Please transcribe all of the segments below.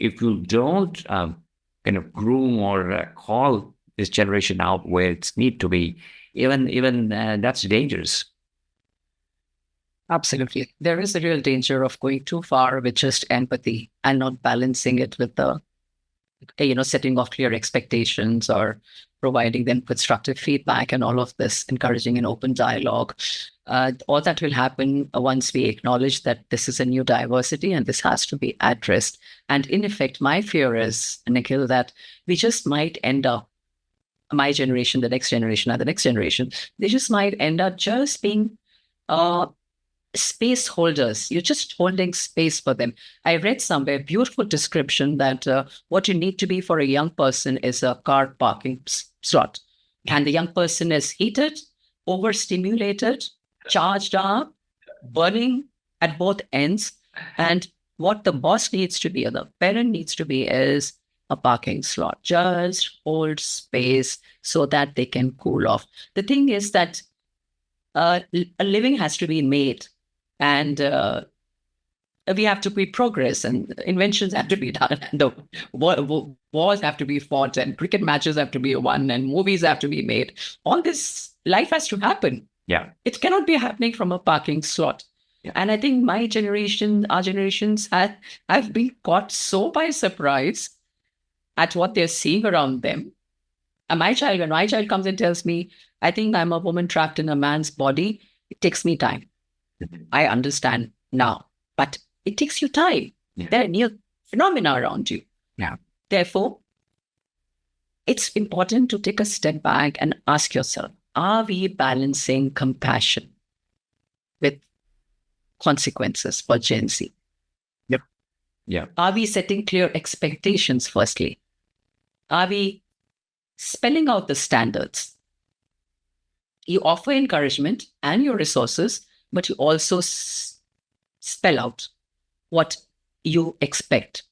if you don't kind of groom or call this generation out where it's need to be, even that's dangerous. Absolutely. There is a real danger of going too far with just empathy and not balancing it with the, setting of clear expectations or providing them constructive feedback and all of this, encouraging an open dialogue. All that will happen once we acknowledge that this is a new diversity and this has to be addressed. And in effect, my fear is, Nikhil, that we just might end up, my generation, the next generation, and the next generation, they just might end up just being space holders. You're just holding space for them. I read somewhere beautiful description that what you need to be for a young person is a car parking slot. And the young person is heated, overstimulated, charged up, burning at both ends. And what the boss needs to be, or the parent needs to be, is a parking slot. Just hold space so that they can cool off. The thing is that a living has to be made. And we have to be progress, and inventions have to be done, and the wars have to be fought, and cricket matches have to be won, and movies have to be made. All this life has to happen. Yeah. It cannot be happening from a parking slot. Yeah. And I think my generation, our generations have been caught so by surprise at what they're seeing around them. And when my child comes and tells me, I think I'm a woman trapped in a man's body, it takes me time. I understand now, but it takes you time. Yeah. There are new phenomena around you. Yeah. Therefore, it's important to take a step back and ask yourself, are we balancing compassion with consequences for Gen Z? Yep. Yeah. Are we setting clear expectations, firstly? Are we spelling out the standards? You offer encouragement and your resources, but you also spell out what you expect.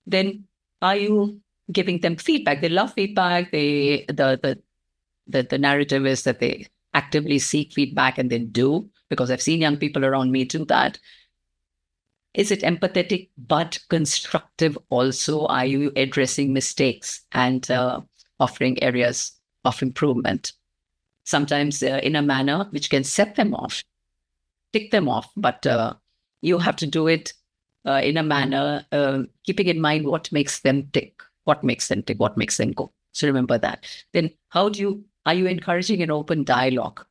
Then are you giving them feedback? They love feedback. The narrative is that they actively seek feedback and they do, because I've seen young people around me do that. Is it empathetic but constructive also? Are you addressing mistakes and offering areas of improvement? Sometimes in a manner which can set them off, tick them off, but you have to do it in a manner keeping in mind what makes them tick, what makes them tick, what makes them go. So remember that. Then are you encouraging an open dialogue?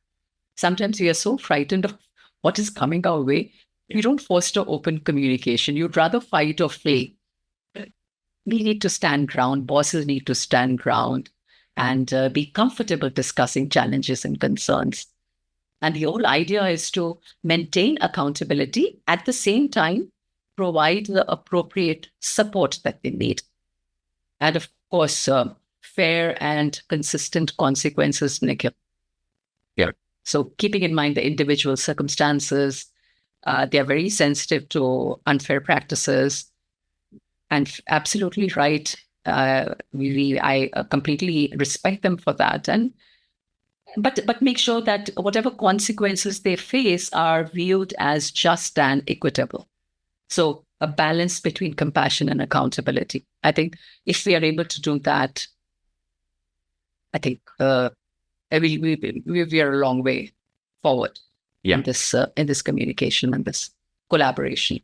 Sometimes we are so frightened of what is coming our way, we don't foster open communication. You'd rather fight or flee. We need to stand ground. Bosses need to stand ground and be comfortable discussing challenges and concerns. And the whole idea is to maintain accountability, at the same time, provide the appropriate support that they need. And of course, fair and consistent consequences, Nikhil. Yeah. So keeping in mind the individual circumstances, they are very sensitive to unfair practices. And absolutely right. I completely respect them for that. But make sure that whatever consequences they face are viewed as just and equitable. So a balance between compassion and accountability. I think if we are able to do that, I think we are a long way forward in this communication and this collaboration.